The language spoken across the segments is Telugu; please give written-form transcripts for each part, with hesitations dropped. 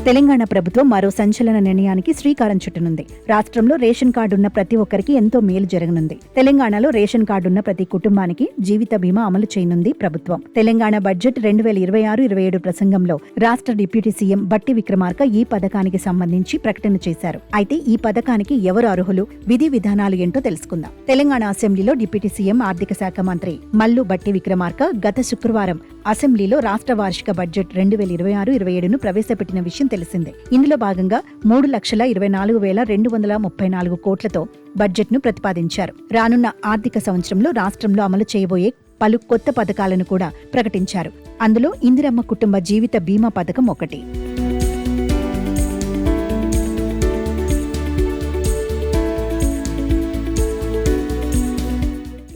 తెలంగాణ ప్రభుత్వం మరో సంచలన నిర్ణయానికి శ్రీకారం చుట్టనుంది. రాష్ట్రంలో రేషన్ కార్డున్న ప్రతి ఒక్కరికి ఎంతో మేలు జరగనుంది. తెలంగాణలో రేషన్ కార్డున్న ప్రతి కుటుంబానికి జీవిత బీమా అమలు చేయనుంది ప్రభుత్వం. తెలంగాణ బడ్జెట్ 2026-27 ప్రసంగంలో రాష్ట్ర డిప్యూటీ సీఎం బట్టి విక్రమార్క ఈ పథకానికి సంబంధించి ప్రకటన చేశారు. అయితే ఈ పథకానికి ఎవరు అర్హులు, విధి విధానాలు ఏంటో తెలుసుకుందాం. తెలంగాణ అసెంబ్లీలో డిప్యూటీ సీఎం ఆర్థిక శాఖ మంత్రి మల్లు బట్టి విక్రమార్క గత శుక్రవారం అసెంబ్లీలో రాష్ట్ర వార్షిక బడ్జెట్ 2026-27ను ప్రవేశపెట్టిన విషయం తెలిసిందే. ఇందులో భాగంగా 3,24,234 కోట్లతో బడ్జెట్ను ప్రతిపాదించారు. రానున్న ఆర్థిక సంవత్సరంలో రాష్ట్రంలో అమలు చేయబోయే పలు కొత్త పథకాలను కూడా ప్రకటించారు. అందులో ఇందిరమ్మ కుటుంబ జీవిత బీమా పథకం ఒకటి.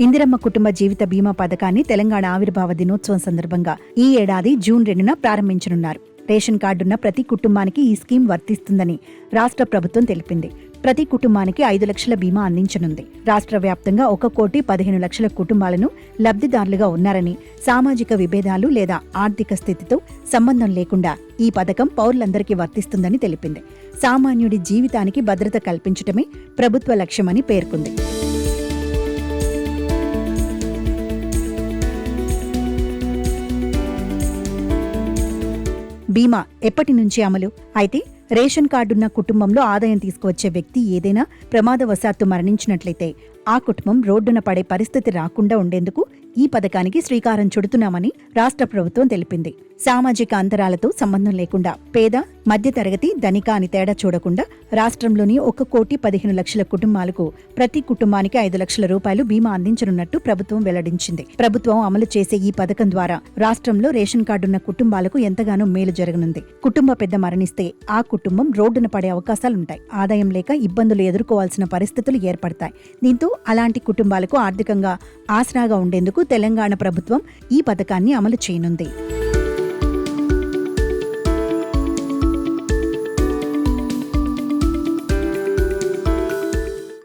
ఇందిరమ్మ కుటుంబ జీవిత బీమా పథకాన్ని తెలంగాణ ఆవిర్భావ దినోత్సవం సందర్భంగా ఈ ఏడాది జూన్ 2న ప్రారంభించనున్నారు. రేషన్ కార్డున్న ప్రతి కుటుంబానికి ఈ స్కీమ్ వర్తిస్తుందని రాష్ట్ర ప్రభుత్వం తెలిపింది. ప్రతి కుటుంబానికి 5 లక్షల బీమా అందించనుంది. రాష్ట్ర వ్యాప్తంగా 1,15,00,000 కుటుంబాలను లబ్ధిదారులుగా ఉన్నారని, సామాజిక విభేదాలు లేదా ఆర్థిక స్థితితో సంబంధం లేకుండా ఈ పథకం పౌరులందరికీ వర్తిస్తుందని తెలిపింది. సామాన్యుడి జీవితానికి భద్రత కల్పించటమే ప్రభుత్వ లక్ష్యమని పేర్కొంది. బీమా ఎప్పటి నుంచి అమలు? అయితే రేషన్ కార్డున్న కుటుంబంలో ఆదాయం తీసుకువచ్చే వ్యక్తి ఏదైనా ప్రమాదవశాత్తు మరణించినట్లయితే ఆ కుటుంబం రోడ్డున పడే పరిస్థితి రాకుండా ఉండేందుకు ఈ పథకానికి శ్రీకారం చుడుతున్నామని రాష్ట్ర ప్రభుత్వం తెలిపింది. సామాజిక అంతరాలతో సంబంధం లేకుండా పేద, మధ్యతరగతి, ధనిక అని తేడా చూడకుండా రాష్ట్రంలోని 1,15,00,000 కుటుంబాలకు ప్రతి కుటుంబానికి 5 లక్షల రూపాయలు బీమా అందించనున్నట్టు ప్రభుత్వం వెల్లడించింది. ప్రభుత్వం అమలు చేసే ఈ పథకం ద్వారా రాష్ట్రంలో రేషన్ కార్డున్న కుటుంబాలకు ఎంతగానో మేలు జరగనుంది. కుటుంబ పెద్ద మరణిస్తే ఆ కుటుంబం రోడ్డున పడే అవకాశాలుంటాయి. ఆదాయం లేక ఇబ్బందులు ఎదుర్కోవాల్సిన పరిస్థితులు ఏర్పడతాయి. దీంతో అలాంటి కుటుంబాలకు ఆర్థికంగా ఆసరాగా ఉండేందుకు తెలంగాణ ప్రభుత్వం ఈ పథకాన్ని అమలు చేయనుంది.